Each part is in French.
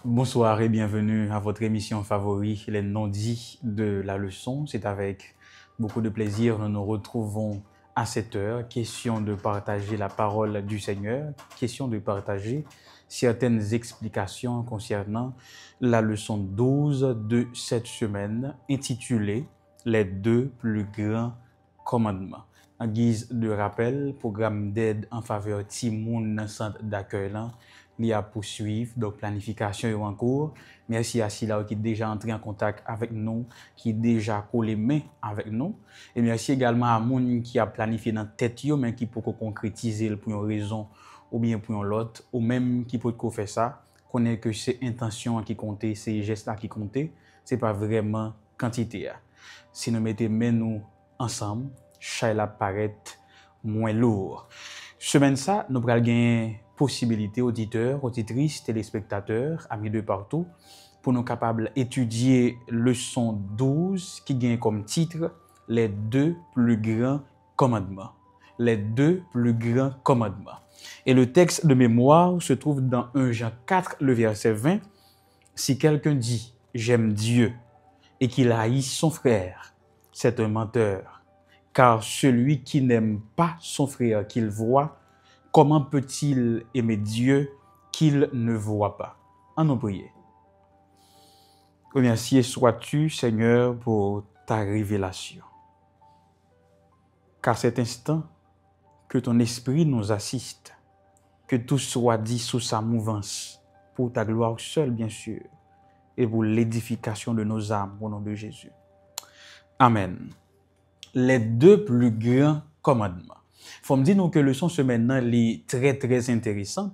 Bonsoir et bienvenue à votre émission favorite, les non-dits de la leçon. C'est avec beaucoup de plaisir que nous nous retrouvons à cette heure. Question de partager la parole du Seigneur, question de partager certaines explications concernant la leçon 12 de cette semaine intitulée « Les deux plus grands commandements ». En guise de rappel, programme d'aide en faveur Timoun centre d'accueil li a poursuivre, donc planification est en cours. Merci à Sila qui est déjà entré en contact avec nous, qui est déjà collé main avec nous. Et merci également à Moun qui a planifié dans tête yo, mais qui peut concrétiser pour une raison ou bien pour une autre, ou même qui peut faire ça, connaît que c'est intention qui compte, c'est gestes qui comptent, c'est pas vraiment quantité. Si nous mettons main nous ensemble, Chayla paraît moins lourd. Semaine ça, nous pral gagner possibilité auditeurs, auditrices, téléspectateurs, amis de partout, pour nous capables d'étudier leçon 12 qui gagne comme titre les deux plus grands commandements. Les deux plus grands commandements. Et le texte de mémoire se trouve dans 1 Jean 4, le verset 20. Si quelqu'un dit j'aime Dieu et qu'il haït son frère, c'est un menteur. Car celui qui n'aime pas son frère qu'il voit, comment peut-il aimer Dieu qu'il ne voit pas? En nous prier. Remercié sois-tu, Seigneur, pour ta révélation. Car cet instant, que ton esprit nous assiste, que tout soit dit sous sa mouvance, pour ta gloire seule, bien sûr, et pour l'édification de nos âmes, au nom de Jésus. Amen. Les deux plus grands commandements. Faut me dire que leçon semaine est très intéressante.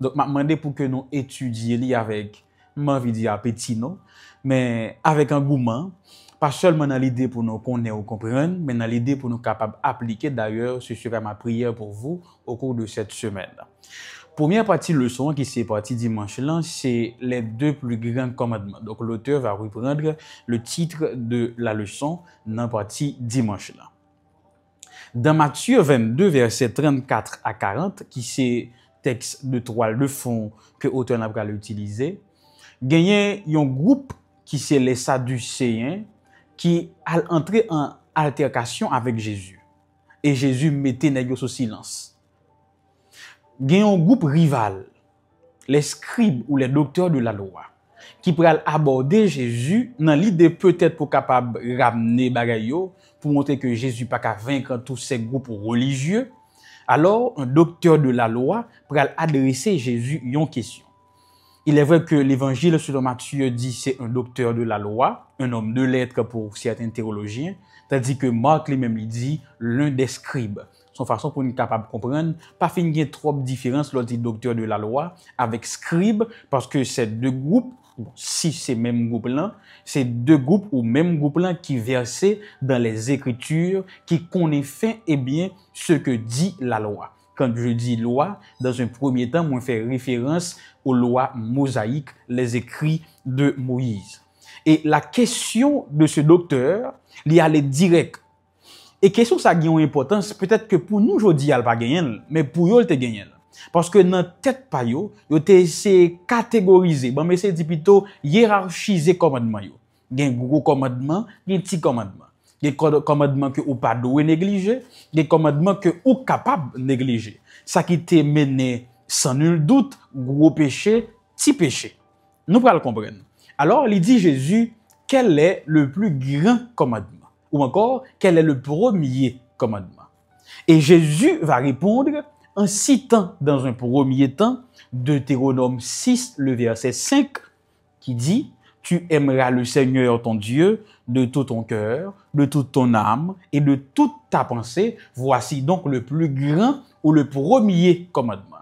Donc m'a demandé pour que nous étudions avec m'envie dire petit non, mais avec engouement, pas seulement dans l'idée pour nous connaître ou comprendre, mais dans l'idée pour nous capables d'appliquer. D'ailleurs, ce sera ma prière pour vous au cours de cette semaine. Première partie leçon qui s'est partie dimanche là, c'est les deux plus grands commandements. Donc l'auteur va reprendre le titre de la leçon dans la partie dimanche là. Dans Matthieu 22, versets 34 à 40, qui c'est texte de toile de fond que l'auteur n'a pas utilisé, il y a un groupe qui c'est les Sadducéens qui a entré en altercation avec Jésus. Et Jésus mettait nèg sous silence. Il y a un groupe rival, les scribes ou les docteurs de la loi, qui pourraient aborder Jésus dans l'idée peut-être pour capable ramener bagayo pour montrer que Jésus pas qu'à vaincre tous ces groupes religieux. Alors un docteur de la loi pourrait adresser Jésus une question. Il est vrai que l'évangile selon Matthieu dit c'est un docteur de la loi, un homme de lettres pour certains théologiens, tandis que Marc lui-même lui dit l'un des scribes. Son façon pour nous capable de comprendre, pas fin y a trop de différence l'autre docteur de la loi avec scribe parce que ces deux groupes, si c'est même groupe là, c'est deux groupes ou même groupe là qui versaient dans les Écritures, qui connaissent et bien ce que dit la loi. Quand je dis loi, dans un premier temps, moi fais référence aux lois mosaïques, les écrits de Moïse. Et la question de ce docteur, il y a les directs. Et question ça a une importance, peut-être que pour nous aujourd'hui, elle pas gagner, mais pour eux, elle te gagne. Parce que dans tête pa yo, yo te c'est catégoriser, bon mais c'est dit plutôt hiérarchiser commandement yo. Gen gros commandement, gen petit commandement. Gen commandement que ou pas doit négliger, gen commandement que ou capable négliger. Ça qui te mené sans nul doute gros péché, petit péché. Nous pral comprendre. Alors, il dit Jésus, quel est le plus grand commandement? Ou encore, quel est le premier commandement? Et Jésus va répondre en citant dans un premier temps Deutéronome 6, le verset 5, qui dit « Tu aimeras le Seigneur ton Dieu de tout ton cœur, de toute ton âme et de toute ta pensée. Voici donc le plus grand ou le premier commandement. »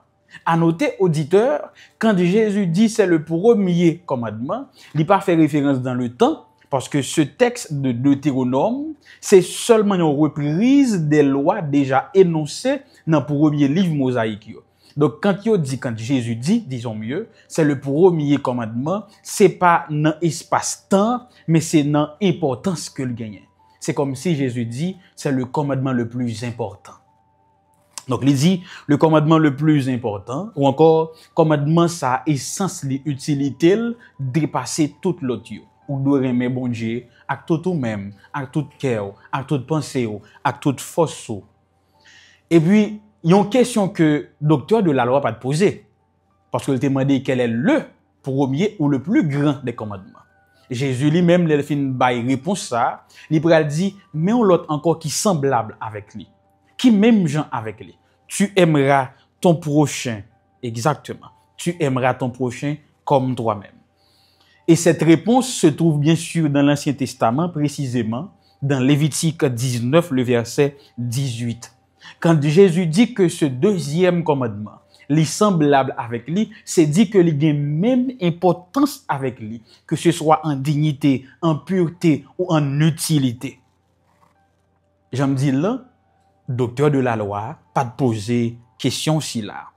À noter, auditeur, quand Jésus dit c'est le premier commandement, il n'a pas fait référence dans le temps, parce que ce texte de Deutéronome, c'est seulement une reprise des lois déjà énoncées dans le premier livre mosaïque. Donc, quand Jésus dit, disons mieux, c'est le premier commandement, c'est pas dans l'espace-temps, mais c'est dans l'importance que le gagne. C'est comme si Jésus dit, c'est le commandement le plus important. Donc, il dit le commandement le plus important, ou encore, commandement sa essence, l'utilité, dépasser toute l'autre. Ou doit aimer bon Dieu, avec tout ou même, avec tout cœur, avec toute pensée, avec toute force. Et puis, il y a une question que le docteur de la loi pas te poser. Parce qu'il t'a demandé quel est le premier ou le plus grand des commandements. Jésus lui-même, il a fait une réponse ça. Il a dit, mais on l'autre encore qui semblable avec lui. Qui même gens avec lui. Tu aimeras ton prochain. Exactement. Tu aimeras ton prochain comme toi-même. Et cette réponse se trouve bien sûr dans l'Ancien Testament, précisément dans Lévitique 19, le verset 18. Quand Jésus dit que ce deuxième commandement, les semblable avec lui, c'est dit que il a même importance avec lui, que ce soit en dignité, en pureté ou en utilité. Je me dis là, docteur de la loi, pas de poser question si là.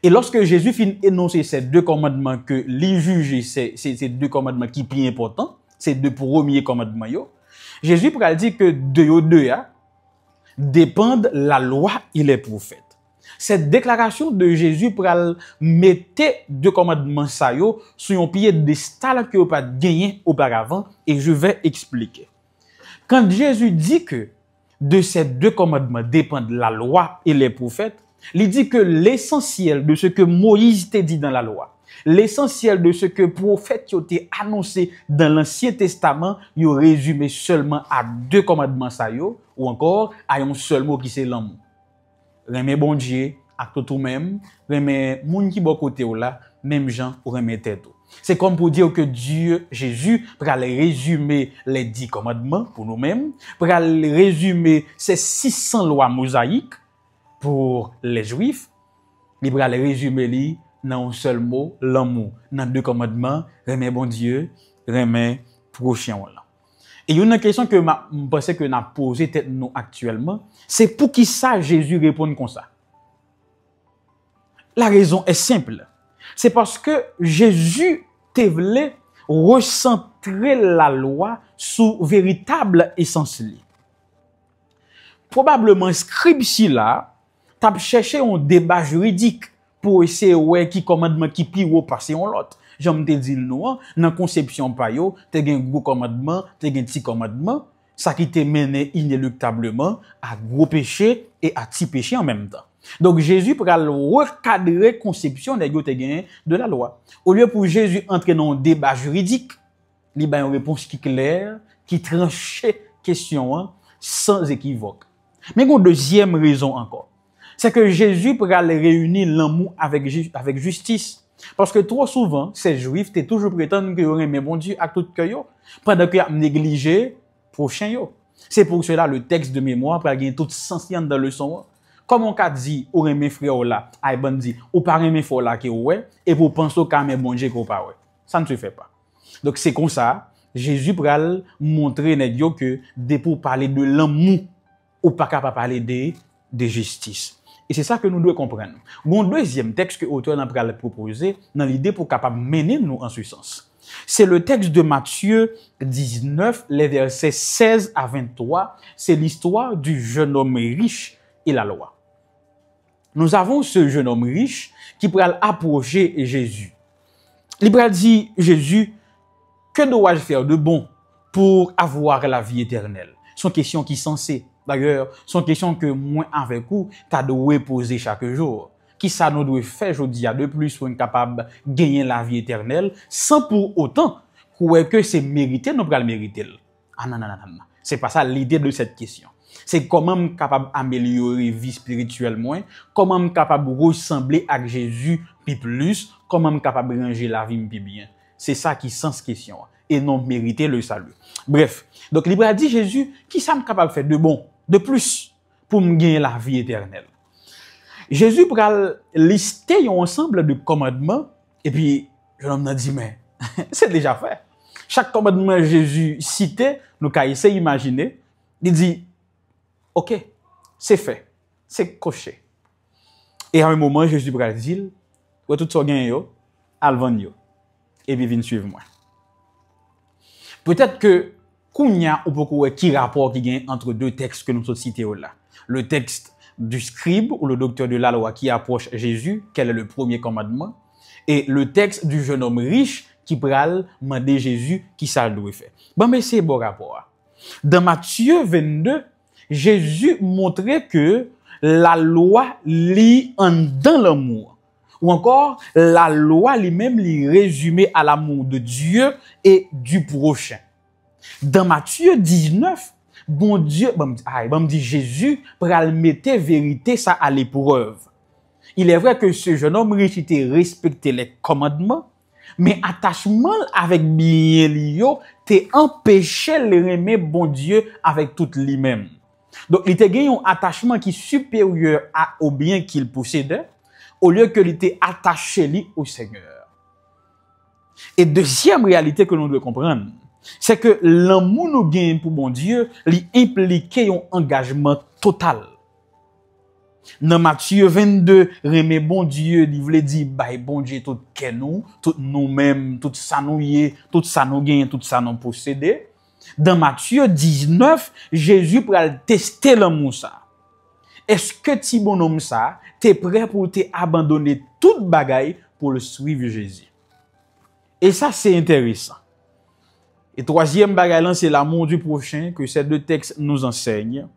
Et lorsque Jésus finit énoncer ces deux commandements que les juges, ces deux commandements qui sont plus importants, ces deux premiers commandements, Jésus pourrait dire que de deux dépendent la loi et les prophètes. Cette déclaration de Jésus pour mettre deux commandements ça sur un pied de stal que vous pas gagné auparavant et je vais expliquer. Quand Jésus dit que de ces deux commandements dépendent la loi et les prophètes, il dit que l'essentiel de ce que Moïse t'a dit dans la loi, l'essentiel de ce que le prophète t'a annoncé dans l'Ancien Testament, il résumé seulement à deux commandements ça ou encore à un seul mot qui c'est l'amour. Remet bon Dieu à tout même, remet moun qui bon côté ou là, même gens ou remet tête. C'est comme pour dire que Dieu, Jésus, pour résumer les 10 commandements pour nous-mêmes, pour résumer ces 600 lois mosaïques pour les Juifs, il va résumer dans un seul mot, l'amour. Dans deux commandements, remet bon Dieu, remet prochain. Et il y a une question que je pense que nous avons posée nous actuellement, c'est pour qui ça Jésus répond comme ça. La raison est simple. C'est parce que Jésus voulait recentrer la loi sous véritable essence. Probablement, scribe si là, t'as cherché un débat juridique pour essayer ouais qui commandement qui pire ou passer en l'autre. J'aime te dire nous dans conception pa yo, t'as un gros commandement, t'as un petit commandement, ça qui te mené inéluctablement à gros péché et à petit péché en même temps. Donc Jésus pour recadrer conception de la loi. Au lieu pour Jésus entrer dans un débat juridique, il a une réponse qui est claire, qui tranche question sans équivoque. Mais il y a une deuxième raison encore. C'est que Jésus pour réunir l'amour avec justice. Parce que trop souvent, ces juifs, t'es toujours prétendent que vous aimez bon Dieu à tout cœur, pendant que vous négligez prochain. C'est pour cela le texte de mémoire pour gagner toute sens dans le son. Comme on a dit, ou aimez frère là, aïban dit, ou pas aimez frère là que ouais, et vous pensez qu'à aimez bon Dieu qu'on pas ouais. Ça ne se fait pas. Donc c'est comme ça, Jésus pour montrer que dès pour parler de l'amour, ou pas capable parler de justice. Et c'est ça que nous devons comprendre. Mon deuxième texte que l'auteur n'a pas proposé dans l'idée pour capable mener nous en ce sens. C'est le texte de Matthieu 19, les versets 16 à 23. C'est l'histoire du jeune homme riche et la loi. Nous avons ce jeune homme riche qui pourra approcher Jésus. Il pourra dire, Jésus, que dois-je faire de bon pour avoir la vie éternelle? C'est une question qui est censée. D'ailleurs, c'est une question que moi avec vous, tu dois poser chaque jour. Qui ça nous doit faire aujourd'hui de plus pour être capable de gagner la vie éternelle sans pour autant que c'est mérité, nous pourrons le mériter. Ah non. C'est pas ça l'idée de cette question. C'est comment je suis capable d'améliorer la vie spirituellement, comment je suis capable de ressembler à Jésus plus, comment je suis capable de ranger la vie plus bien. C'est ça qui est sans question et non mériter le salut. Bref, donc il a dit Jésus, qui ça me capable de faire de bon, de plus pour me gagner la vie éternelle. Jésus pourra lister un ensemble de commandements et puis je me dit mais c'est déjà fait. Chaque commandement Jésus cité, nous avons essayé d'imaginer, il dit OK, c'est fait, c'est coché. Et à un moment Jésus pourra dire ouais tout ça gagne yo, alvan yo et puis viens suivre moi. Peut-être que kounya ou beaucoup qui rapport qui gagne entre deux textes que nous sommes cités là. Le texte du scribe ou le docteur de la loi qui approche Jésus, quel est le premier commandement, et le texte du jeune homme riche qui pral demander Jésus qui ça doit faire. Bon, mais c'est bon rapport. Dans Matthieu 22, Jésus montrait que la loi lit en dans l'amour. Ou encore, la loi lui-même lui résumée à l'amour de Dieu et du prochain. Dans Matthieu 19, bon Dieu, me dit Jésus pral mettre vérité ça à l'épreuve. Il est vrai que ce jeune homme riche était respecté les commandements, mais attachement avec bien liyo t'es empêché de aimer bon Dieu avec tout lui-même. Donc il était gagné un attachement qui est supérieur au bien qu'il possédait au lieu que il était attaché lui au Seigneur. Et deuxième réalité que nous devons comprendre, c'est que l'amour nous gagne pour bon Dieu, lui implique un engagement total. Dans Matthieu 22, remet bon Dieu, il voulait dire, bon Dieu, tout nous, tout nous-mêmes, tout ça nous y, tout ça nous gagne, tout ça nous possède. Dans Matthieu 19, Jésus pour tester l'amour ça. Est-ce que ti bonhomme ça, t'es prêt pour te abandonner toute bagaille pour le suivre Jésus? Et ça, c'est intéressant. Et troisième bagaille, c'est l'amour du prochain que ces deux textes nous enseignent.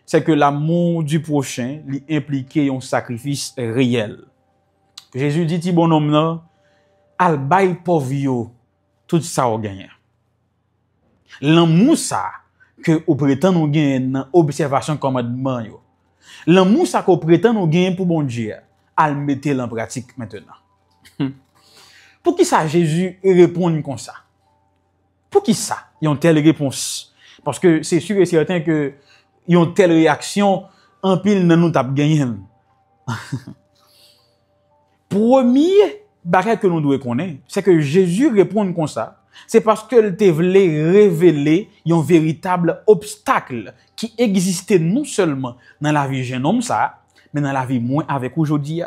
C'est que l'amour du prochain lui implique un sacrifice réel. Jésus dit, ti bonhomme là, al bay pauvre yo, tout ça au gagne. L'amour ça, que ou prétend nous gagne dans observation commandement yo. L'amour ça qu'on prétend nous gagne pour bon Dieu, al mettez en pratique maintenant. Pour qui ça Jésus répond comme ça? Pour qui ça? Il y a une telle réponse. Parce que c'est sûr et certain que il y a une telle réaction, en pile nan nous tap gagné. Premier bagage que nous devons connaître, c'est que Jésus répond comme ça. C'est parce qu'il te voulait révéler un véritable obstacle qui existait non seulement dans la vie jeune homme ça, mais dans la vie moins avec aujourd'hui.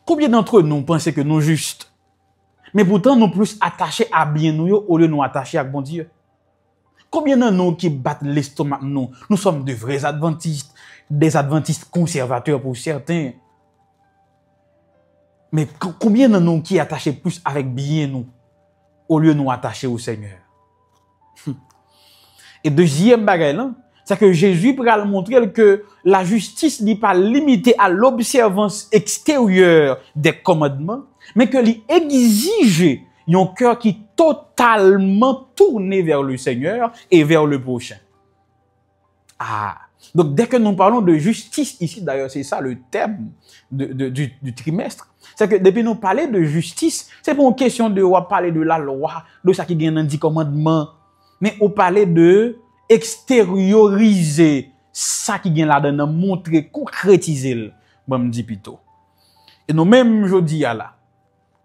Combien d'entre nous pensent que nous justes, mais pourtant nous plus attachés à bien nous au lieu de nous attacher à bon Dieu? Combien de nous qui battent l'estomac nous? Nous sommes de vrais adventistes, des adventistes conservateurs pour certains. Mais combien de nous qui attachent plus avec bien nous au lieu de nous attacher au Seigneur? Et deuxième bagage là, c'est que Jésus pourra montrer que la justice n'est pas limitée à l'observance extérieure des commandements, mais que lui exige un cœur qui est totalement tourné vers le Seigneur et vers le prochain. Donc dès que nous parlons de justice ici, d'ailleurs c'est ça le thème du trimestre, c'est que depuis nous parler de justice, c'est pas une question de parler de la loi, de ça qui gagne dans 10 commandements, mais on parler de extérioriser ça qui gagne là-dedans, montrer, concrétiser, bon me dit plutôt. Et nous même je dis là,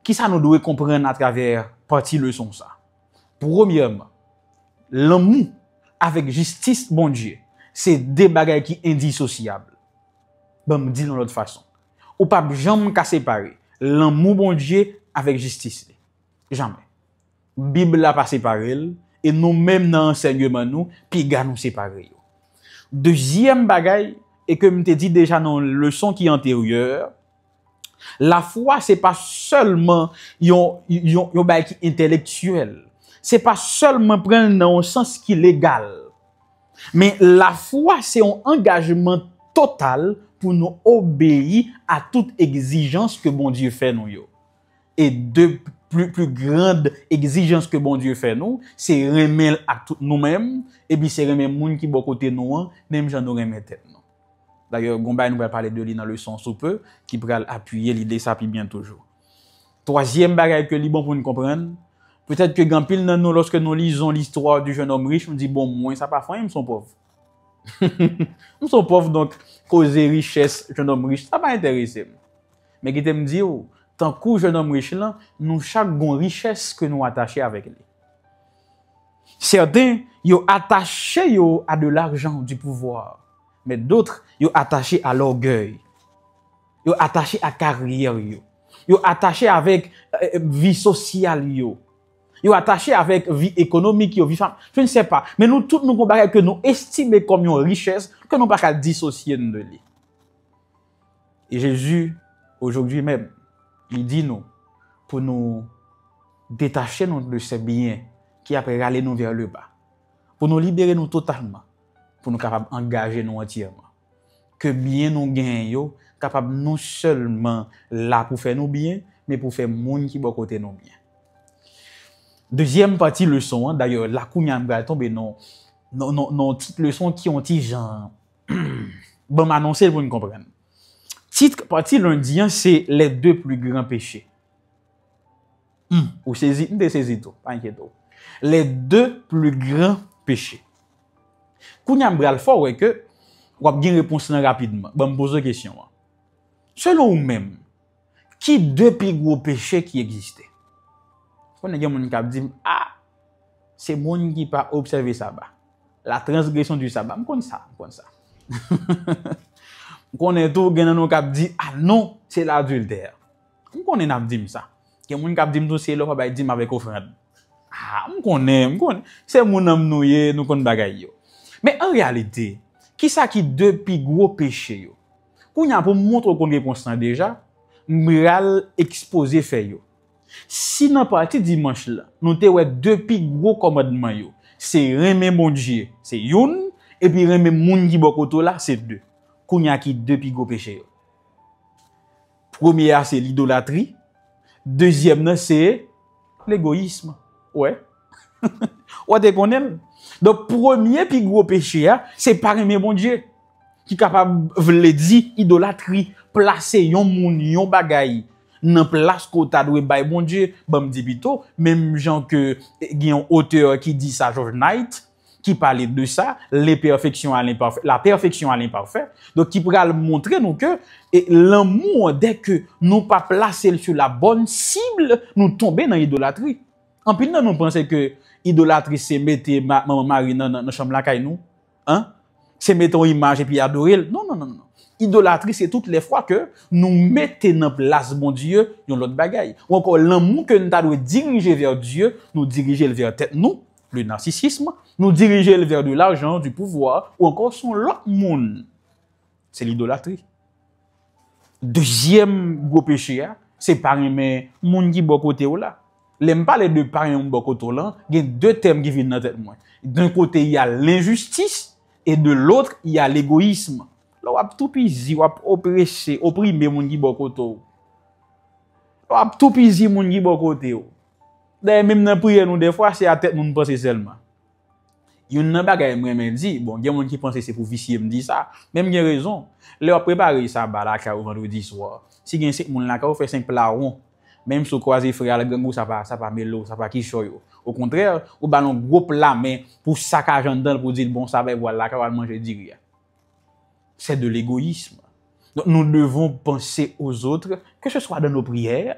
qui ça nous doit comprendre à travers partie leçon ça? Premièrement, l'amour avec justice bon Dieu, c'est des bagages qui indissociables. Bon me dit de l'autre façon. Ou pas jamais qu'à séparer l'amour bon Dieu avec justice. Jamais. Bible l'a pas séparé et nous même dans enseignement nous puis gars nous séparer. Deuxième bagage et que me te dit déjà dans leçon qui est antérieure, la foi c'est pas seulement yon bagage qui intellectuel. C'est pas seulement prendre dans un sens qui légal. Mais la foi c'est un engagement total pour nous obéir à toute exigence que bon Dieu fait nous yo. Et de plus grande exigence que bon Dieu fait nous, c'est remettre à tout nous-mêmes et puis c'est remettre moun qui bon côté nous, même j'en nous remettre tête nous. D'ailleurs, Gombay nous va parler de lui dans le sens sous peu qui pourra appuyer l'idée ça puis bien toujours. Troisième bagage que li bon pour nous comprendre, peut-être que grand pile dans nous lorsque nous lisons l'histoire du jeune homme riche, on dit bon moi ça pas fin, ils sont pauvres. Nous sommes pauvres donc causer richesse jeune homme riche, ça pas intéressé. Mais qui te me dit tant que jeune homme riche là, nous chaque gon richesse que nous attacher avec lui. Certains yo attaché yo à de l'argent, du pouvoir, mais d'autres yo attaché à l'orgueil. Yo attaché à carrière yo. Yo attaché avec vie sociale yo. Yo attaché avec vie économique, yo vie femme. Je ne sais pas. Mais nous tous nous comparons que nous estimons comme une richesse que nous pas qu'à dissocier de lui. Et Jésus, aujourd'hui même, il dit nous, pour nous détacher nous de ces biens qui après aller nous vers le bas. Pour nous libérer nous totalement. Pour nous capables d'engager nous entièrement. Que bien nous gagnons, capables non seulement là pour faire nous bien, mais pour faire monde qui bon côté nous bien. Deuxième partie leçon, hein, d'ailleurs, la kounya va tomber non petite leçon qui ont dit genre bon m'annoncer pour nous comprendre. Titre partie lundi, c'est les deux plus grands péchés. Ou saisi tout, pas inquiète. Les deux plus grands péchés. Kounya m'bral fort ouais que ou a bien réponse rapidement. Bon me poser question. Selon vous-même, qui deux plus gros péchés qui existaient? On a des gens qui disent c'est monde qui pas observer sabbat. La transgression du sabbat, on connaît ça, on connaît ça. On connaît tout gen nan qui dit non, c'est l'adultère. On connaît n'a dit ça. Que monde qui dit c'est le pas dit avec offrande. On connaît, c'est mon homme nous connaît bagay yo. Mais en réalité, qui ça qui deux plus gros péchés yo? Kounya pour montrer qu'on est constant déjà, m'ral exposer fait yo. Si dans partie dimanche là, nous te ouais deux plus gros commandements yo. C'est remer mon Dieu, c'est une et puis remer moun qui bokoto là, c'est deux. Kounya qui deux plus gros péchés yo. Premier c'est l'idolâtrie, deuxième c'est l'égoïsme. Ouais. Ou te connais? Donc premier plus gros péché c'est pas remer mon Dieu. Qui capable vle di idolâtrie placer yon moun yon bagay nan place ko ta doit bay bon Dieu bam di bito même gens que gen auteur qui dit ça George Knight qui parlait de ça les perfections à l'imparfait la perfection à l'imparfait donc qui pourra montrer nous que l'amour dès que nous pas placer sur la bonne cible nous tomber dans idolâtrie en pile nous penser que idolâtrie c'est mettre maman Marie dans chambre la kay nous hein c'est mettre une image et puis adorer. Non. Idolâtrie, c'est toutes les fois que nous mettons en place, mon Dieu, dans l'autre bagaille. Ou encore, l'amour que nous devons diriger vers Dieu, nous diriger vers tête nous, le narcissisme, nous diriger vers de l'argent, du pouvoir, ou encore son l'autre monde. C'est l'idolâtrie. Deuxième gros péché, c'est par aimer moun qui bon côté ou là. L'aime pas les deux parents bon côté là, il y a deux thèmes qui viennent dans tête moi. D'un côté, il y a l'injustice. Et de l'autre, il y a l'égoïsme. Là, on a tout pisi, on a oppressé, opprimé moun ki bon kote. On a tout pisi moun ki bon kote. D'ailleurs, même dans prière nous des fois, c'est à tête moun penser seulement. Yon nan bagay mwen dit, bon, gen moun qui pense c'est pour vicier me dit ça. Même gen raison. Là, on prépare ça balaka au vendredi soir. Si gen 5 moun la ka ou fait 5 plats rond. Même si vous croisez frère le gangou ça pas mélo, ça pas qui choyo. Au contraire, ou ballon gros plat mais pour saccage en dedans pour dire bon ça va voilà qu'on va manger diria. C'est de l'égoïsme. Donc nous devons penser aux autres que ce soit dans nos prières,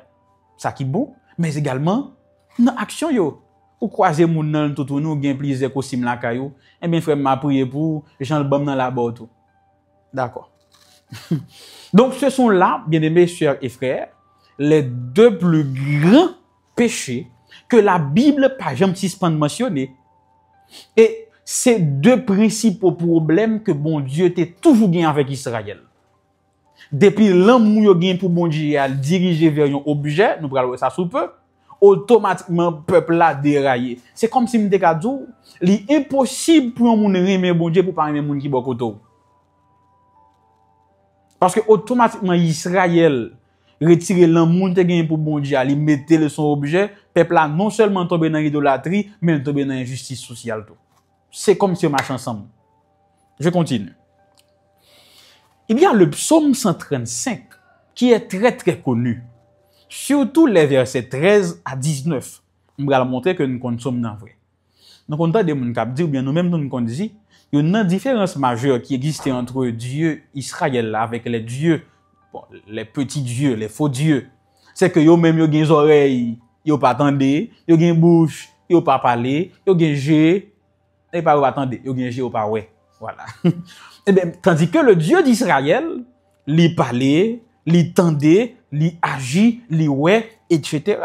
ça qui bon, mais également dans action yo. Ou croiser moun nan tout nous gen plaisir costume la caillou, et bien frère m'a prié pour Jean le bam dans la botte tout. D'accord. Donc ce sont là, bien-aimés sœurs et frères, les deux plus grands péchés que la Bible pas jamais suspend mentionner. Et c'est deux principaux problèmes que bon Dieu t'a toujours gagné avec Israël. Depuis l'amour yo gagne pour bon Dieu à diriger vers un objet, nous prenons ça sous peu, automatiquement peuple là déraillé. C'est comme si m'te ka dou, li impossible pour un moun aimer bon Dieu pour pas aimer moun qui bokoto. Parce que automatiquement Israël retirer l'amour te gagne pour bon Dieu, il mettait le son objet, peuple là non seulement tomber dans l'idolâtrie, mais tomber dans l'injustice sociale tout. C'est comme si on marche ensemble. Je continue. Il y a le psaume 135 qui est très très connu. Surtout les versets 13 à 19. On va montrer que nous sommes dans vrai. Donc on entend des gens qui disent, ou bien nous-mêmes nous disons, il y a une différence majeure qui existe entre Dieu Israël avec les dieux, bon, les petits dieux, les faux dieux. C'est que yo même yo gen oreilles, yo pas attendé, yo gen bouche, yo pas parler, yo gen jeu, et pas attendé, yo gen jeu pas ouais. Voilà. Et bien, tandis que le Dieu d'Israël, li parlait, li tendait, li agit, li ouais, etc.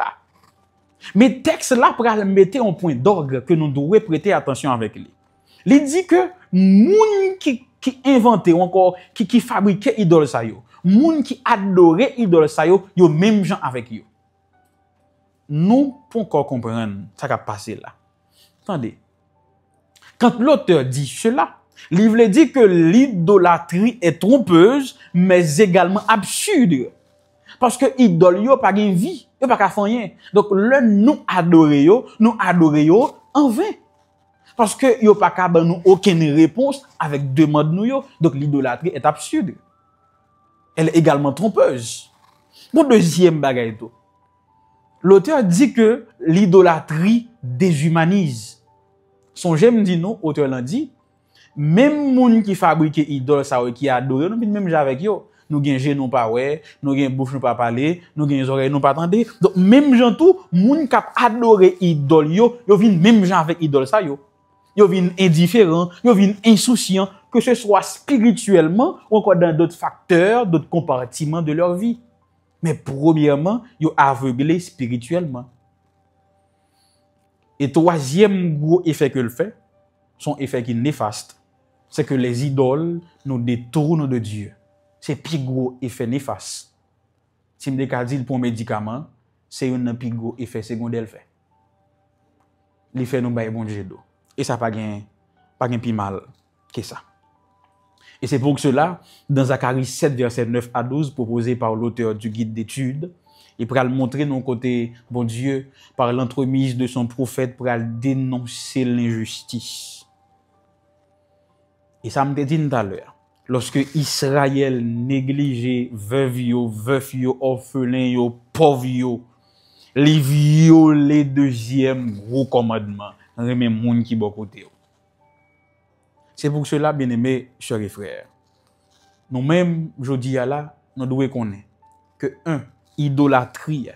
Mais texte là pour mettre un point d'orgue que nous devons prêter attention avec lui. Il dit que moun qui inventait ou encore qui fabriquait idole sa yo, moun qui adorait idole sa yo même gens avec yo. Nous pour encore comprendre ça qui a passé là. Attendez. Quand l'auteur dit cela, il veut dire que l'idolâtrie est trompeuse mais également absurde. Parce que idole yo pas gen vie, yo pas ka faire rien. Donc le nous adorer yo en vain. Parce que yo pas ka ban nous aucune réponse avec demande nous yo. Donc l'idolâtrie est absurde. Elle est également trompeuse. Bon deuxième bagaille tout. L'auteur dit que l'idolâtrie déshumanise. Son j'aime dit non, auteur l'a dit, même moun qui fabrique idole ça qui adore, nous même avec yo. Nous gen jè nous pas ouais, nous gen bouche nous pas parler, nous gen oreilles nous pas tendre. Donc même gens tout, moun k'ap adorer idole yo vinn même gens avec idole ça yo. Yo vinn indifférent, yo vinn insouciant, que ce soit spirituellement ou encore dans d'autres facteurs, d'autres compartiments de leur vie. Mais premièrement, yo aveuglé spirituellement. Et troisième gros effet que le fait, son effet qui est néfaste, c'est que les idoles nous détournent de Dieu. C'est plus gros effet néfaste. Si me dit pour un médicament, c'est un plus gros effet secondaire le fait. L'effet nous bail bon Dieu d'eau. Et ça pas gain plus mal que ça. Et c'est pour cela, dans Zacharie 7, verset 9 à 12, proposé par l'auteur du guide d'études, il pourra le montrer de nos côtés, bon Dieu, par l'entremise de son prophète, pour dénoncer l'injustice. Et ça me dit tout à l'heure. Lorsque Israël négligeait veuf yo, orphelin yo, pauvre yo, li violé deuxième gros commandement, remet moun ki bon côté yo. C'est pour cela, bien aimés, chers et frères, nous-mêmes, jodi à là, nous devons connaître que idolâtrie,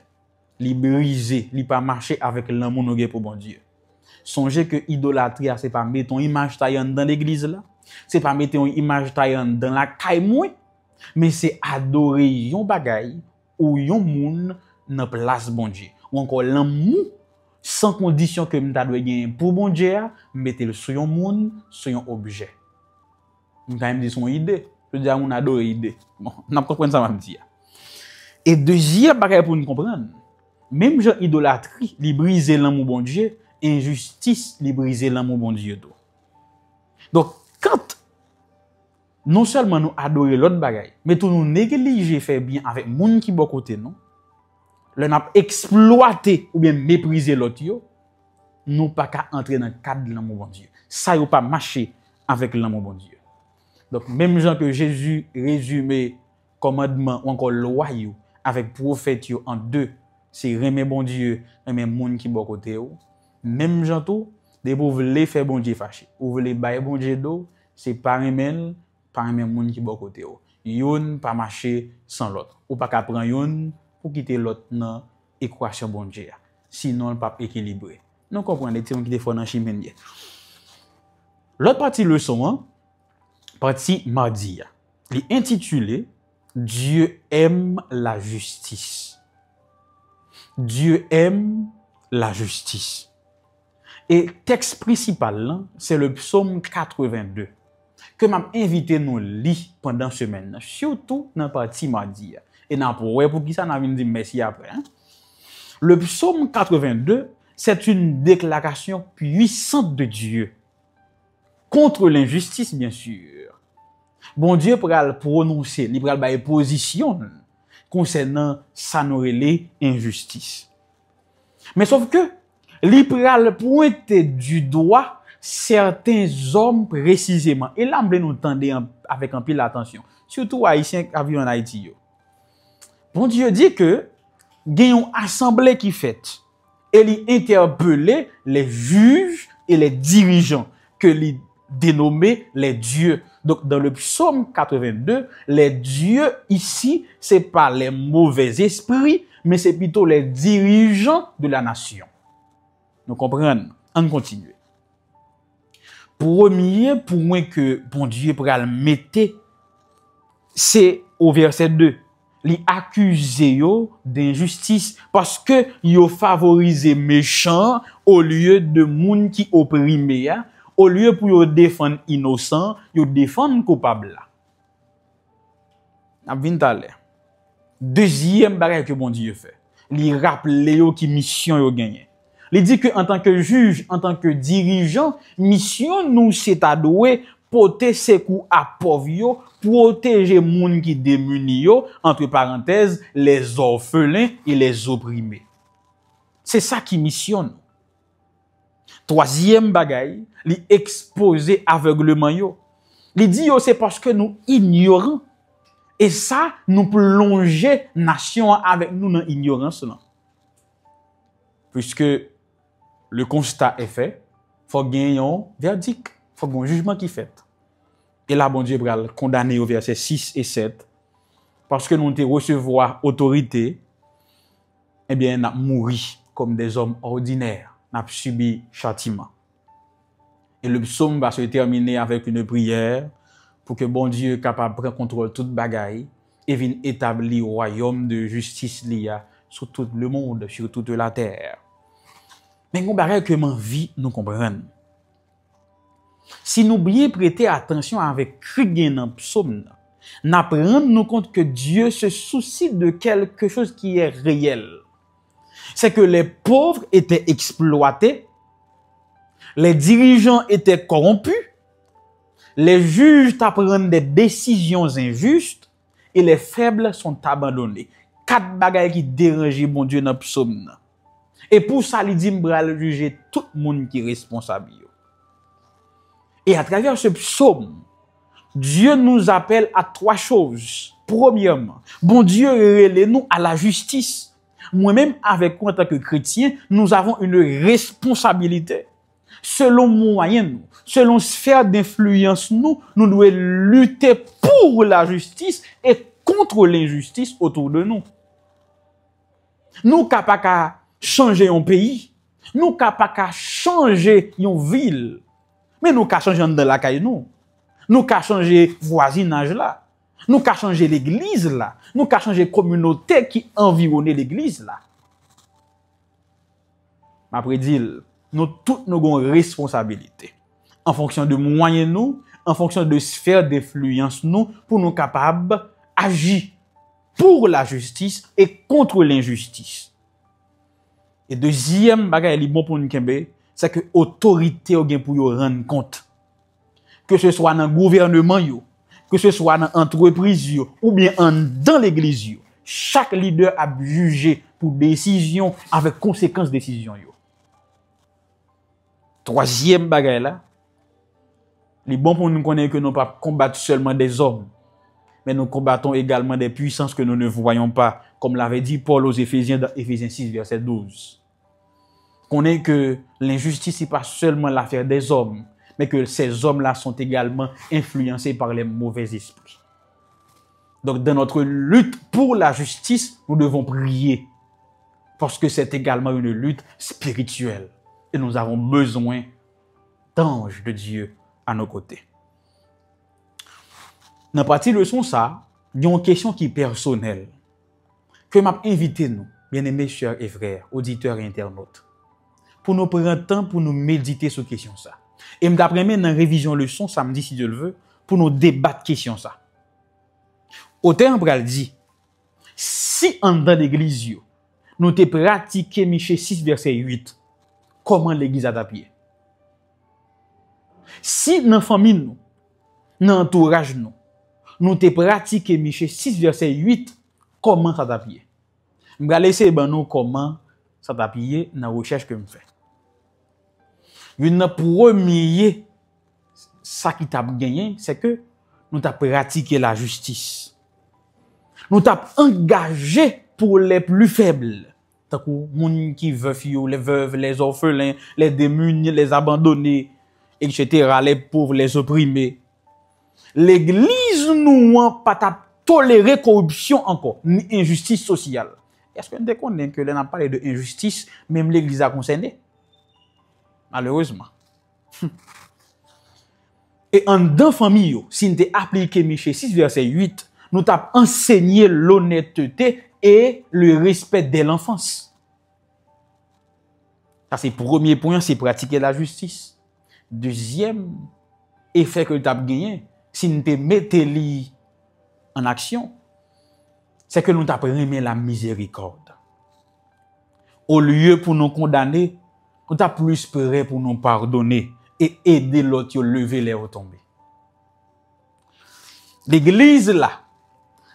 li brisé, li pas marché avec l'amour nous pour bon Dieu. Songez que idolâtrie, c'est pas mettre ton image taillante dans l'église là. C'est pas mettre une image taillante dans la caille, mais c'est adorer yon bagay ou yon moun dans place bon Dieu. Ou encore l'amour sans condition que m'ta doit gagner pour bon Dieu, mettez-le sur yon moun, sur yon objet. M'ta même dit son idée. Je dis à mon adore idée. Bon, n'a pas comprendre ça m'a dit. Et deuxième bagay pour nous comprendre, même genre idolâtrie, li briser l'amour bon Dieu, injustice, li briser l'amour bon Dieu tout. Donc quand non seulement nous adorer l'autre bagaille, mais tout nous négliger faire bien avec moun qui bon côté non, le n'a exploité ou bien mépriser l'autre yo, nous pas qu'à entrer dans le cadre de l'amour bon Dieu. Ça yo pas marcher avec l'amour bon Dieu. Donc même gens que Jésus résumé commandement ou encore loi yo avec prophète yo en deux, c'est remet bon Dieu, remet moun qui bon côté yo. Même gens tout, des vous voulez faire bon Dieu fâché, ou voulez bailler bon Dieu d'eau, c'est pas remet moun qui bon côté yo. Yon pas marcher sans l'autre. Ou pas qu'à prendre yon pour quitter l'autre dans équation bon Dieu. Sinon le pas équilibré. Nous comprenons les termes qui défendent dans chimène. L'autre partie leçon, partie mardi, il est intitulé Dieu aime la justice. Dieu aime la justice. Et texte principal, c'est le psaume 82, que m'a invité nous lire pendant semaine, surtout dans la partie mardi. Et pour qui ça n'a dit merci après. Le psaume 82, c'est une déclaration puissante de Dieu contre l'injustice, bien sûr. Bon Dieu pourra le prononcer, il pourra le position concernant sa nourriture injustice. Mais sauf que, il pourra le pointer du doigt certains hommes précisément. Et là, on nous tendre avec un peu d'attention. Surtout Haïtiens qui vivent en Haïti. Bon Dieu dit que, il y a une assemblée qui fait, et il interpelle les juges et les dirigeants, que il dénommé les dieux. Donc, dans le psaume 82, les dieux ici, c'est pas les mauvais esprits, mais c'est plutôt les dirigeants de la nation. Nous comprenons? On continue. Premier point que bon Dieu pourra le mettre, c'est au verset 2. li accuse yo d'injustice parce que yo favorise méchant au lieu de moun qui opprimé, au lieu pour yo défendre innocent, yo défendre coupable là. N'a vinn talè. Deuxième bagage que bon Dieu fait, li rappelle yo qui mission yo gagné. Il dit que en tant que juge, en tant que dirigeant, mission nous c'est adoué porter secours à pauvres yo, protéger moun qui démunis yo, entre parenthèses, les orphelins et les opprimés. C'est ça qui missionne. Troisième bagaille, li exposer aveuglement yo. Il dit yo c'est parce que nous ignorons. Et ça nous plonger nation avec nous dans ignorance là. Puisque le constat est fait, faut gagner un verdict, faut gagner un jugement qui fait. Et là, bon Dieu va condamner au verset 6 et 7, parce que nous te recevoir autorité, eh bien, nous avons mouru comme des hommes ordinaires, nous avons subi châtiment. Et le psaume va se terminer avec une prière pour que bon Dieu capable de prendre contrôle de toute bagaille et vienne établir le royaume de justice lié sur tout le monde, sur toute la terre. Mais on barre que m'envie nous comprendre. Si nous bien prêter attention avec cri dans psaume, nous prendre nous compte que Dieu se soucie de quelque chose qui est réel. C'est que les pauvres étaient exploités, les dirigeants étaient corrompus, les juges prennent des décisions injustes et les faibles sont abandonnés. Quatre bagailles qui dérangent bon Dieu dans psaume. Et pour ça, il dit m'bral juger tout le monde qui est responsable. Et à travers ce psaume, Dieu nous appelle à trois choses. Premièrement, bon Dieu relève nous à la justice. Moi-même, avec moi en tant que chrétien, nous avons une responsabilité. Selon moyen, selon sphère d'influence, nous devons lutter pour la justice et contre l'injustice autour de nous. Nous capables de changer un pays, nous capables de changer une ville, mais nous capables de changer dans la caille nous. Nous capables de changer voisinage là. Nous capables de changer l'église là. Nous capables de changer la communauté qui environne l'église là. Après dire, nous toutes nous avons une responsabilité. En fonction de moyens nous, en fonction de sphère d'influence nous, pour nous capables d'agir pour la justice et contre l'injustice. Et deuxième bagage li bon pour nous kembe, c'est que autorité ou gen pour yo rendre compte. Que ce soit dans le gouvernement yo, que ce soit dans l'entreprise yo, ou bien dans l'église yo, chaque leader a jugé pour décision avec conséquences décision yo. Troisième bagage là, li bon pour nous connaître que nous pas combattre seulement des hommes, mais nous combattons également des puissances que nous ne voyons pas, comme l'avait dit Paul aux Éphésiens dans Éphésiens 6 verset 12. Qu'on est que l'injustice n'est pas seulement l'affaire des hommes, mais que ces hommes-là sont également influencés par les mauvais esprits. Donc, dans notre lutte pour la justice, nous devons prier, parce que c'est également une lutte spirituelle. Et nous avons besoin d'anges de Dieu à nos côtés. Dans la partie leçon, ça, il y a une question qui est personnelle, que m'a invité nous, bien-aimés chers et frères, auditeurs et internautes, pour nous prendre le temps pour nous méditer sur question ça. Et d'après moi, dans la révision leçon, samedi, si Dieu le veut, pour nous débattre question ça. Auteur Ambral dit, si en dans l'église, nous te pratiqué Michée 6, verset 8, comment l'église a tapé? Si dans la famille, nous, dans l'entourage, nous te pratiqué Michée 6, verset 8, comment ça tapé? Je vais laisser nous comment ça tapé dans la recherche que je fais. Une première, ça qui t'a gagné, c'est que nous t'a pratiqué la justice. Nous t'a engagé pour les plus faibles. Tant que les qui veulent, les veuves, les orphelins, les démunis, les abandonnés, etc., les pauvres, les opprimés. L'église nous n'a pas toléré corruption encore, ni injustice sociale. Est-ce que nous connaissons que l'on a parlé de injustice, même l'église a concerné? Malheureusement. Et en dans famille, si nous appliqué Michée 6, verset 8, nous t'a enseigné l'honnêteté et le respect dès l'enfance. Ça, c'est le premier point, c'est pratiquer la justice. Deuxième effet que tu as gagné, si nous te mettons en action, c'est que nous t'apprenons la miséricorde. Au lieu pour nous condamner, nous t'as plus prêt pour nous pardonner et aider l'autre à lever les retombées. L'église là,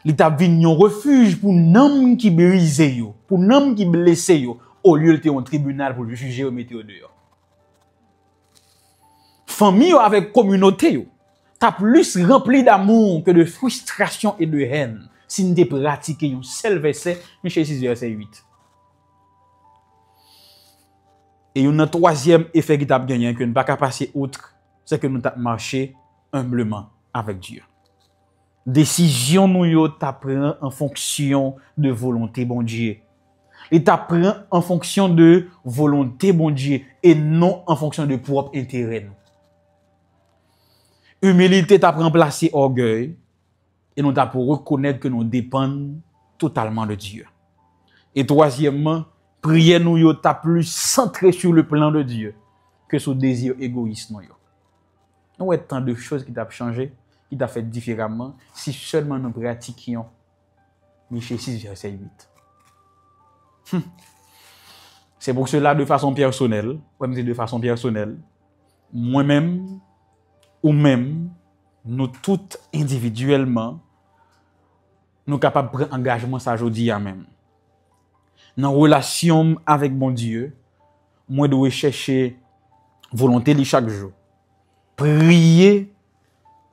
il t'a vu un refuge pour n'homme qui brise yo, pour n'homme qui blesse yo, au lieu de un tribunal pour le juger ou mettre au dehors. Famille avec communauté yo, t'as plus rempli d'amour que de frustration et de haine si nous te pratiqué un seul verset, Michée 6 verset 8. Et un troisième effet qui t'a gagné que nous pas passer outre, c'est que nous t'a marché humblement avec Dieu. Décision nous yo t'apprend en fonction de volonté bon Dieu. Et t'apprend en fonction de volonté bon Dieu et non en fonction de propre intérêt. Humilité t'a remplacé orgueil et nous t'a pour reconnaître que nous dépendons totalement de Dieu. Et troisièmement, prière nous yo t'a plus centré sur le plan de Dieu que sur désir égoïste nous yo. Nous avons tant de choses qui t'a changé, qui t'a fait différemment si seulement nous pratiquions Michée 6 verset 8. C'est pour cela de façon personnelle, moi-même ou même nous toutes individuellement nous sommes capables de prendre engagement ça aujourd'hui même. Dans relation avec mon Dieu, moi dois chercher volonté de chaque jour. Prier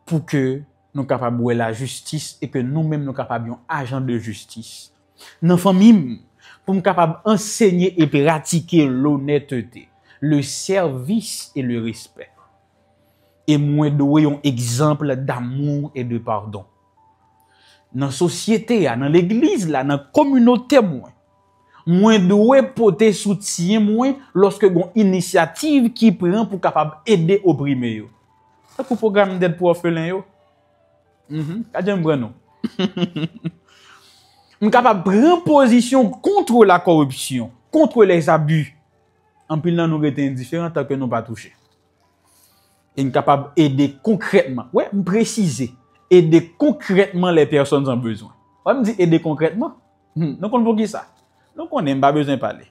pour que nous soyons capables de la justice et que nous-mêmes nous capables d'être agents de justice. Dans la famille, pour nous capables d'enseigner et pratiquer l'honnêteté, le service et le respect. Et moi dois un exemple d'amour et de pardon. Dans la société, dans l'église, dans la communauté, moi dois porter soutien moi lorsque une initiative qui prend pour capable aider opprimés yo. C'est pour programme d'aide pour orphelins yo. J'aime bien. On est capable de prendre position contre la corruption, contre les abus. En plus, nous sommes indifférents tant que nous pas touchés. Et nous sommes capables d'aider concrètement. Ouais, me préciser. Aider concrètement les personnes en besoin. On me dit aider concrètement. Nous connaissons qui ça. Donc on n'a pas besoin de parler.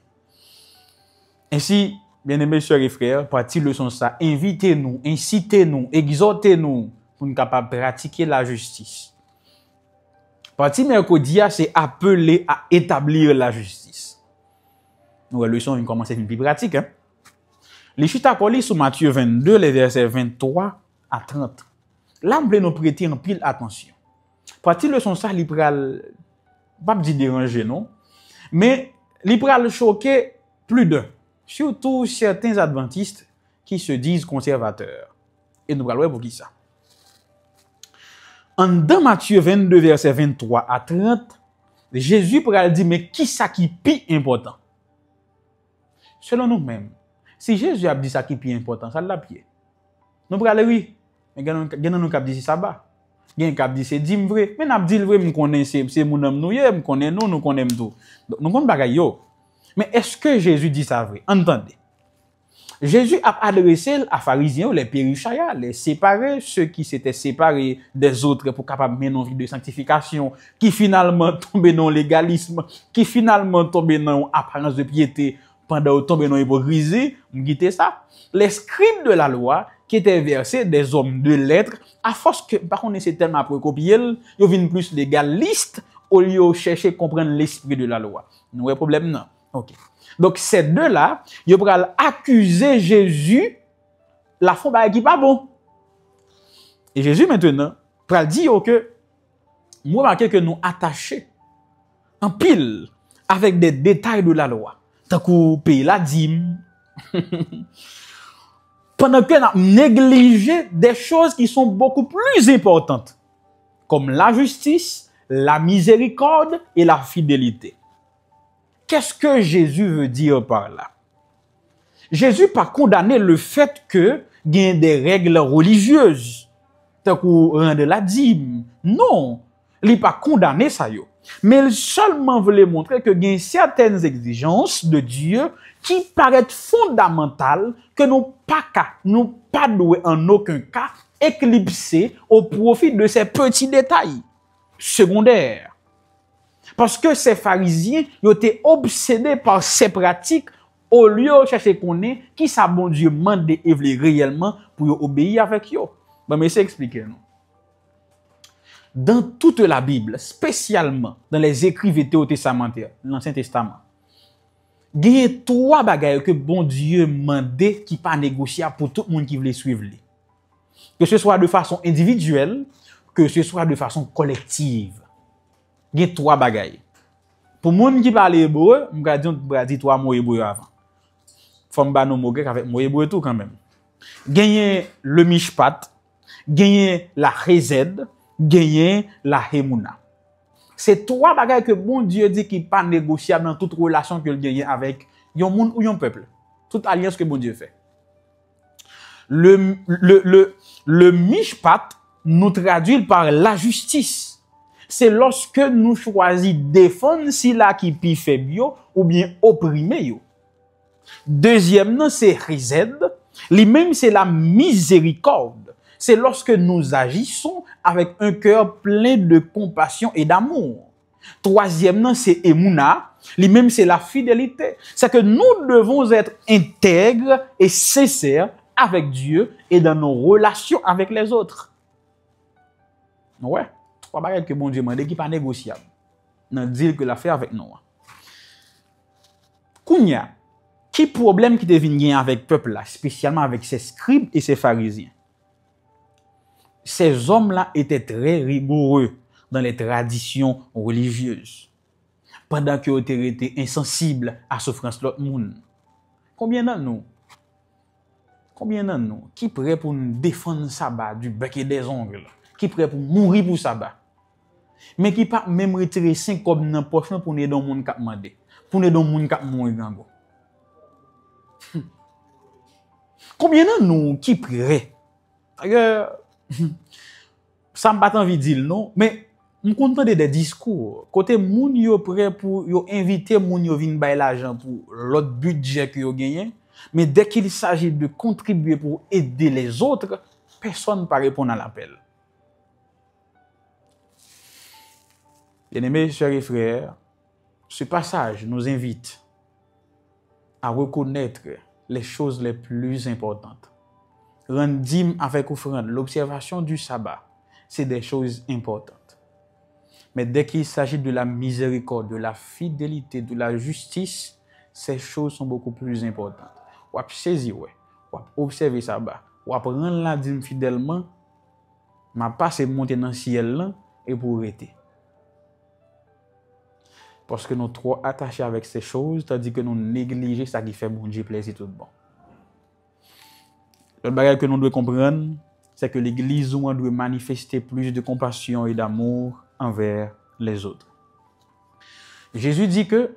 Ainsi, bien-aimés sœurs et frères, partie leçon ça, invitez-nous, incitez-nous, exhortez-nous pour nous capables de pratiquer la justice. Partie mercredi, c'est appelé à établir la justice. Nous, la leçon, on commence à être plus pratique. Les chutes à coller sur Matthieu 22, les versets 23 à 30. Là, on peut nous prêter en pile attention. Partie leçon ça, il pral pas dire déranger, non? Mais il pral choquer plus d'un. Surtout certains adventistes qui se disent conservateurs. Et nous allons voir pour qui ça. Dans Matthieu 22, verset 23 à 30, Jésus pourrait dire, mais qui ça qui est plus important? Selon nous-mêmes, si Jésus a dit ça qui est plus important, ça l'a pied. Nous pourrons aller, oui, mais il y a un qui dit ça va. Il y a un qui dit c'est dit vrai. Mais nous dit le vrai, nous connaissons, c'est mon homme, nous connaissons, nous connaissons tout. Donc, nous connaissons pas yo. Mais est-ce que Jésus dit ça vrai? Entendez. Jésus a adressé à pharisiens, les périchaya, les séparés, ceux qui s'étaient séparés des autres pour capable mener une vie de sanctification, qui finalement tombaient dans le légalisme, qui finalement tombaient dans l'apparence de piété, pendant tombaient dans l'hypocrisie, m'guité ça. Les scribes de la loi, qui étaient versés des hommes de lettres, à force que, par contre, c'est tellement précopié, ils viennent plus légalistes, au lieu de chercher à comprendre l'esprit de la loi. Nous avons un problème, non. Ok. Donc, ces deux-là, ils vont accuser Jésus, la fond qui pas bon. Et Jésus, maintenant, va dire que, moi, remarquez que nous attachés en pile avec des détails de la loi. Tant qu'on paye la dîme. Pendant que nous négligé des choses qui sont beaucoup plus importantes, comme la justice, la miséricorde et la fidélité. Qu'est-ce que Jésus veut dire par là? Jésus pas condamné le fait que il y a des règles religieuses, tant qu'on rend la dîme. Non. Il pas condamné ça yo. Mais il seulement voulait montrer que il y a certaines exigences de Dieu qui paraissent fondamentales que nous pas doué en aucun cas éclipser au profit de ces petits détails secondaires. Parce que ces pharisiens ils étaient obsédés par ces pratiques au lieu de chercher connaître qui ça bon Dieu mande et veut réellement pour obéir avec eux. Bon, mais c'est expliquer nous. Dans toute la Bible, spécialement dans les écrits vétérotestamentaires, l'Ancien Testament, il y a 3 bagages que bon Dieu mandé qui pas négociable pour tout le monde qui veut suivre. Que ce soit de façon individuelle, que ce soit de façon collective. Il y a 3 bagages. Pour les gens qui parlent hébreu, je vais dire 3 mots hébreu avant. Faut me nos mots grecs avec mots hébreu tout quand même. Gagner le mishpat, gagner la chesed, gagner la hemuna. C'est 3 bagages que bon Dieu dit qui pas négociable dans toute relation que gagne avec yon monde ou yon peuple. Toute alliance que bon Dieu fait. Le mishpat nous traduit par la justice. C'est lorsque nous choisissons défendre si la qui pi faible yo ou bien opprimer yo. Deuxièmement, c'est chesed. Lui-même, c'est la miséricorde. C'est lorsque nous agissons avec un cœur plein de compassion et d'amour. Troisièmement, c'est emuna. Lui-même, c'est la fidélité. C'est que nous devons être intègres et sincères avec Dieu et dans nos relations avec les autres. Ouais, 3 bagages que bon Dieu m'a dit qui pas négociable. Dans le deal que l'a fait avec nous. Kounya, qui problème qui te vient avec le peuple là, spécialement avec ses scribes et ses pharisiens? Ces hommes-là étaient très rigoureux dans les traditions religieuses. Pendant qu'ils étaient insensibles à la souffrance de l'autre monde. Combien d'entre nous qui prêt pour nous défendre le sabbat du bec et des ongles? Qui prêt pour mourir pour le sabbat? Mais qui pas même retirer 5 comme dans poche pour nous dans le monde qui a demandé. Pour nous dans le monde qui a mourir gango. Combien d'entre nous qui prêt? Ça me pas envie de dire non, mais on content des discours côté moun yo prêt pour yo inviter moun yo vinn bay l'argent pour l'autre budget que yo gagné, mais dès qu'il s'agit de contribuer pour aider les autres, personne ne répond à l'appel. Bien-aimés sœurs et frères, ce passage nous invite à reconnaître les choses les plus importantes. Rendre dîme avec offrande, l'observation du sabbat, c'est des choses importantes. Mais dès qu'il s'agit de la miséricorde, de la fidélité, de la justice, ces choses sont beaucoup plus importantes. Ou à saisir, ou à observer sabbat, ou à rendre la dîme fidèlement, ma passe monter dans le ciel là et pour arrêter. Parce que nous sommes trop attachés avec ces choses, tandis que nous négligeons ça qui fait bon Dieu plaisir tout bon. Le bagage que nous devons comprendre, c'est que l'Église doit manifester plus de compassion et d'amour envers les autres. Jésus dit que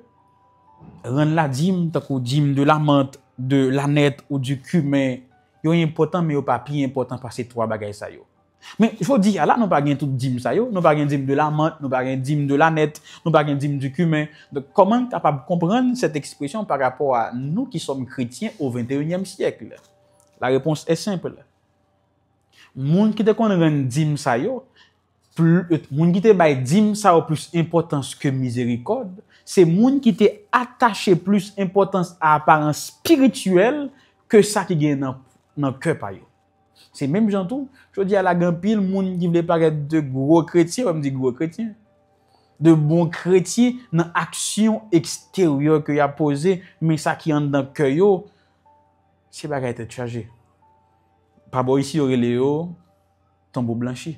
rendre la dîme, tant que dîme de la menthe, de la nette ou du cumin, c'est important, mais pas plus important par ces 3 bagages ça yo. Mais il faut dire, là, nous pas tout dîme ça yo, nous pas dîme de la menthe, nous pas dîme de la nette, nous pas dîme du cumin. Donc, comment capable comprendre cette expression par rapport à nous qui sommes chrétiens au 21e siècle? La réponse est simple. Moun qui te connaît rend dîme ça yo, moun qui te bay dîme ça a plus importance que miséricorde, c'est moun qui te attaché plus importance à apparence spirituelle que ça qui gagne dans cœur pa yo. C'est même jantou, je dis à la grand pile moun qui veut paraître de gros chrétiens, on me dit gros chrétiens. De bons chrétiens dans action extérieure que y a posé, mais ça qui entre dans cœur yo, c'est pas être chargé. Pas bon ici aurait Léo tombeau blanchi.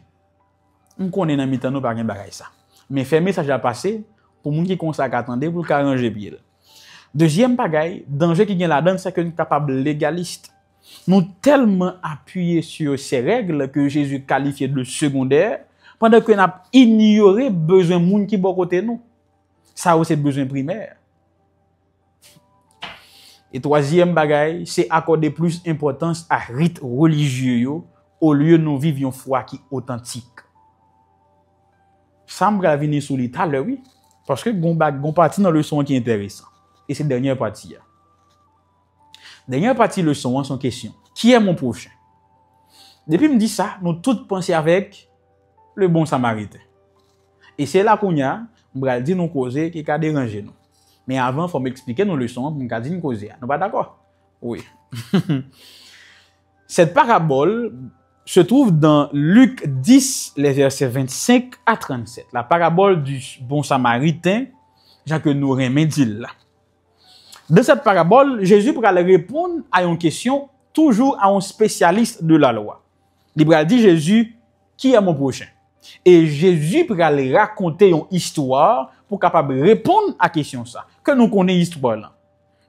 On connaît dans mi-temps nous pas gen bagay ça. Mais faire message à passer pour moun qui consacre attendre pour arranger bien. Deuxième bagay, danger qui gen là-dedans c'est que nous capable légaliste. Nous tellement appuyés sur ces règles que Jésus qualifiait de secondaires pendant que nous avons ignoré besoin moun qui bon côté nous. Ça aussi besoin primaire. Et troisième bagaille, c'est accorder plus d'importance à rites religieux au lieu de nous vivre une foi qui est authentique. ça me venir sur l'état là, oui. Parce que gon partie dans le leçon qui est intéressant. Et c'est la dernière partie. Dernière partie leçon, son question. Qui est mon prochain? Depuis me dit ça, nous tous pensons avec le bon samaritain. Et c'est là qu'on y a, on va dire nous causer qui a dérangé nous. Mais avant, il faut m'expliquer nos leçons pour nous dire nous causer. Nous pas d'accord? Oui. Cette parabole se trouve dans Luc 10, les versets 25 à 37. La parabole du bon samaritain, Jean que nous remédions là. Dans cette parabole, Jésus va répondre à une question toujours à un spécialiste de la loi. Il va dire Jésus, qui est mon prochain? Et Jésus va raconter une histoire pour capable répondre à la question ça. Que nous connaissons l'histoire là.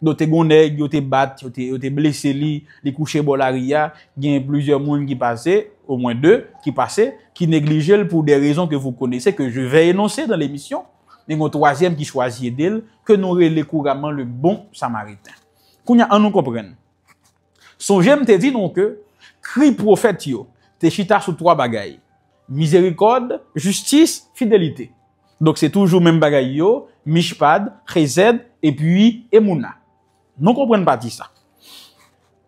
Donc, te gonèg, yo te bat, yo te blessé li couché bolaria, il y a plusieurs monde qui passaient, au moins 2 qui passaient, qui négligeaient pour des raisons que vous connaissez, que je vais énoncer dans l'émission. Et un troisième qui choisit d'elle, que nous relais couramment le bon samaritain. Kounya, on nous comprenne. Son j'aime te dit donc que, cri prophète yo, te chita sous 3 bagailles. Miséricorde, justice, fidélité. Donc, c'est toujours même bagaille yo, mishpad, chesed, et puis, emuna. Nous comprenons pas ça.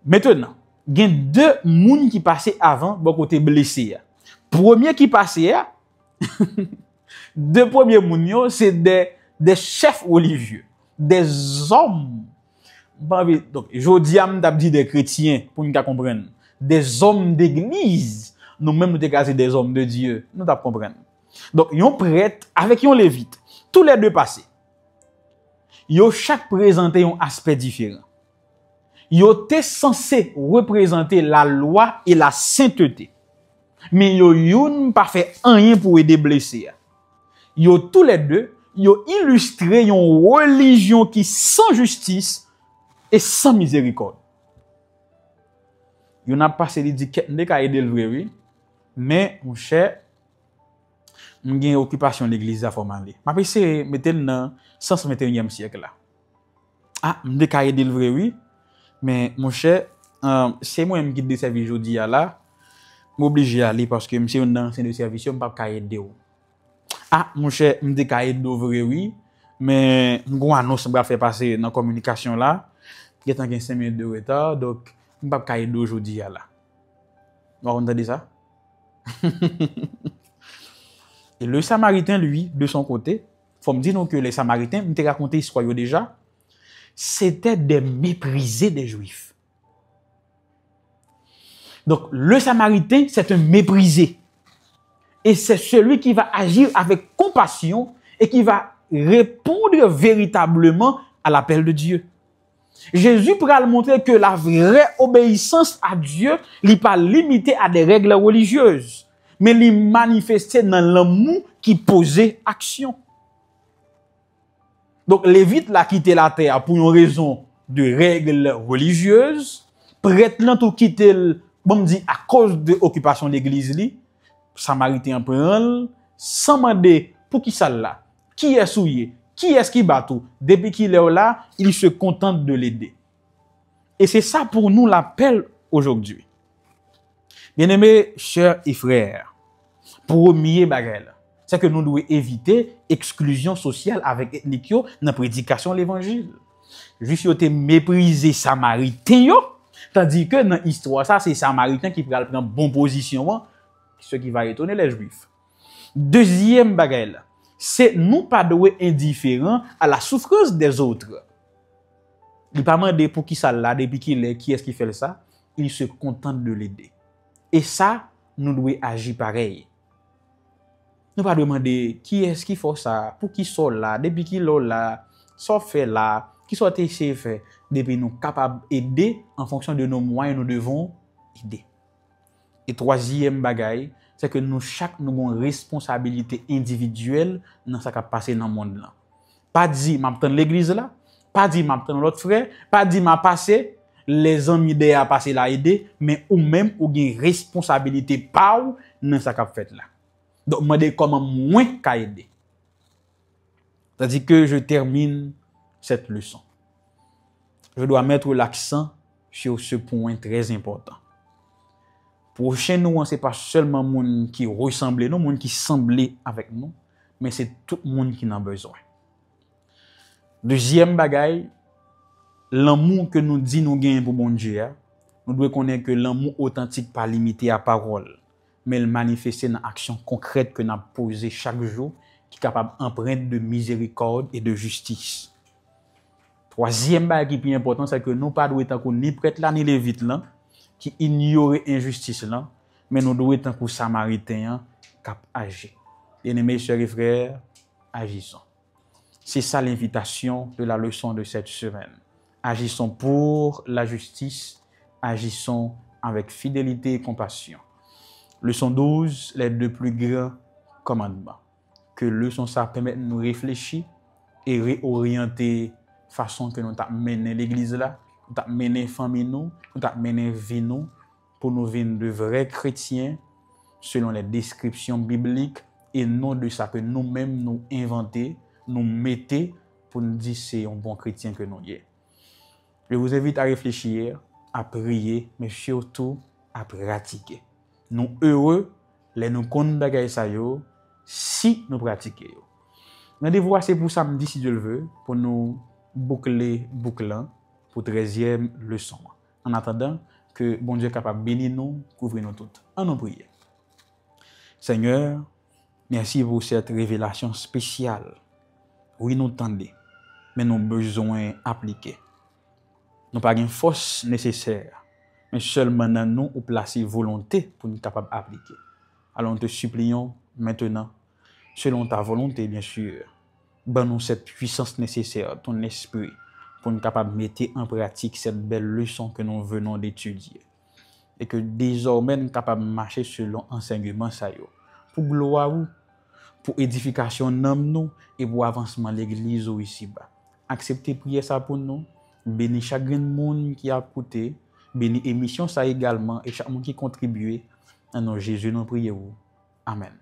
Maintenant, il y a 2 moun qui passaient avant, bon côté blessé. Premier qui passait, 2 premiers moun, c'est des chefs religieux, des hommes. Donc, je dis à des chrétiens, pour nous comprendre, des hommes d'église. Nous-mêmes, nous sommes des hommes de Dieu. Nous comprendre. Donc, ils ont prêtre avec un lévite. Tous les 2 passés. Yo chaque présenté un aspect différent. Yo te censé représenter la loi et la sainteté. Mais yo youn pas fait rien pour aider blessé. Yo tous les 2, yo illustré une religion qui sans justice et sans miséricorde. Yo n'a pas passé dit qu'est ka aider le vrai oui, mais mon cher m'gen occupation l'église à formaler. M'a pensé mettre dans 121e siècle là. Ah, m'de ka aider le vrai oui, mais mon cher, c'est moi qui de service aujourd'hui là, m'obligé à aller parce que monsieur un ancien de service, m'pa ka aider ou. Ah, mon cher, m'de ka aider vrai oui, mais m'gon annonce m'pa faire passer dans communication là, il y a 5 minutes de retard, donc m'pa ka aider aujourd'hui là. Vous entendez ça? Et le Samaritain, lui, de son côté, faut me dire donc que les Samaritains, je t'ai raconté l'histoire déjà, c'était des méprisés des Juifs. Donc, le Samaritain, c'est un méprisé. Et c'est celui qui va agir avec compassion et qui va répondre véritablement à l'appel de Dieu. Jésus pourra le montrer que la vraie obéissance à Dieu n'est pas limitée à des règles religieuses, mais les manifester dans l'amour qui posait action. Donc, Lévite l'a quitté la terre pour une raison de règles religieuses. Prêtre l'a tout quitté, bon me dit, à cause de l'occupation de l'église li. Samaritain prend, sans demander pour qui ça là, qui est souillé, qui est-ce qui bat tout. Depuis qu'il est là, il se contente de l'aider. Et c'est ça pour nous l'appel aujourd'hui. Bien-aimés, chers et frères, premier bagage, c'est que nous devons éviter exclusion sociale avec ethnique dans la prédication de l'évangile. Juste yo te mépriser Samaritain yo, tandis que dans l'histoire ça c'est Samaritain qui prend bonne position, ce qui va étonner les Juifs. Deuxième bagage, c'est nous pas doué indifférent à la souffrance des autres. Il pas demander pour qui ça là depuis qu'il est, qui est-ce qui fait ça, il se contente de l'aider. Et ça, nous devons agir pareil. Nous pas demander qui est-ce qui fait ça, pour qui sont là, depuis qui sont là, sont fait là, qui sont essayé faire, depuis nous capables d'aider en fonction de nos moyens, nous devons aider. Et troisième bagaille, c'est que nous chaque nous avons une responsabilité individuelle dans ce qui a passé dans le monde là. Pas dit m'attend l'église là, pas dit m'attend l'autre frère, pas dit m'a passé les amis de à passer là aider, mais ou même ou une responsabilité pas dans ce qui a fait là. Donc, moi, comment moins qu'à aider. C'est-à-dire que je termine cette leçon. Je dois mettre l'accent sur ce point très important. Pour chez nous, ce n'est pas seulement les gens qui ressemblaient, les gens qui semblaient avec nous, mais c'est tout le monde qui en a besoin. Deuxième bagaille, l'amour que nous dit nous gagnons pour bon Dieu, nous devons connaître que l'amour authentique pas limité à parole, mais le manifester dans l'action concrète que nous avons posée chaque jour, qui est capable d'empreinte de miséricorde et de justice. Troisième bagaille qui est plus important, c'est que nous ne devons pas être ni prêtre là, ni lévite là, qui ignorent injustice là, mais nous devons être un samaritain qui agir. Bien-aimés sœurs et frères, agissons. C'est ça l'invitation de la leçon de cette semaine. Agissons pour la justice, agissons avec fidélité et compassion. Leçon 12, les deux plus grands commandements. Que leçon ça permet de nous réfléchir et réorienter façon que nous avons mené l'église là, nous avons mené famille nous avons mené vie nous, pour nous venir de vrais chrétiens selon les descriptions bibliques et non de ça que nous-mêmes nous inventons, nous mettons pour nous dire c'est un bon chrétien que nous sommes. Je vous invite à réfléchir, à prier, mais surtout à pratiquer. Nous heureux, les nous compte bagay sa yo, si nous pratiquons. Rendez-vous c'est pour samedi si Dieu le veut, pour nous bouclant pour 13e leçon. En attendant que bon Dieu est capable de bénir nous, couvrir nous toutes. En nous prier. Seigneur, merci pour cette révélation spéciale. Oui, nous tendez, mais nous besoin appliquer. Nous pas une force nécessaire, mais seulement dans nous ou placer volonté pour nous capables d'appliquer. Alors nous te supplions maintenant, selon ta volonté bien sûr, donne-nous cette puissance nécessaire, ton esprit, pour nous capables de mettre en pratique cette belle leçon que nous venons d'étudier. Et que désormais nous sommes capables de marcher selon l'enseignement ça yo. Pour gloire, pour édification de nous et pour avancement de l'église ici-bas. Acceptez prier ça pour nous. Bénis chaque monde qui a écouté. Bénis l'émission ça également et chaque monde qui contribue. En nom de Jésus, nous prions. Amen.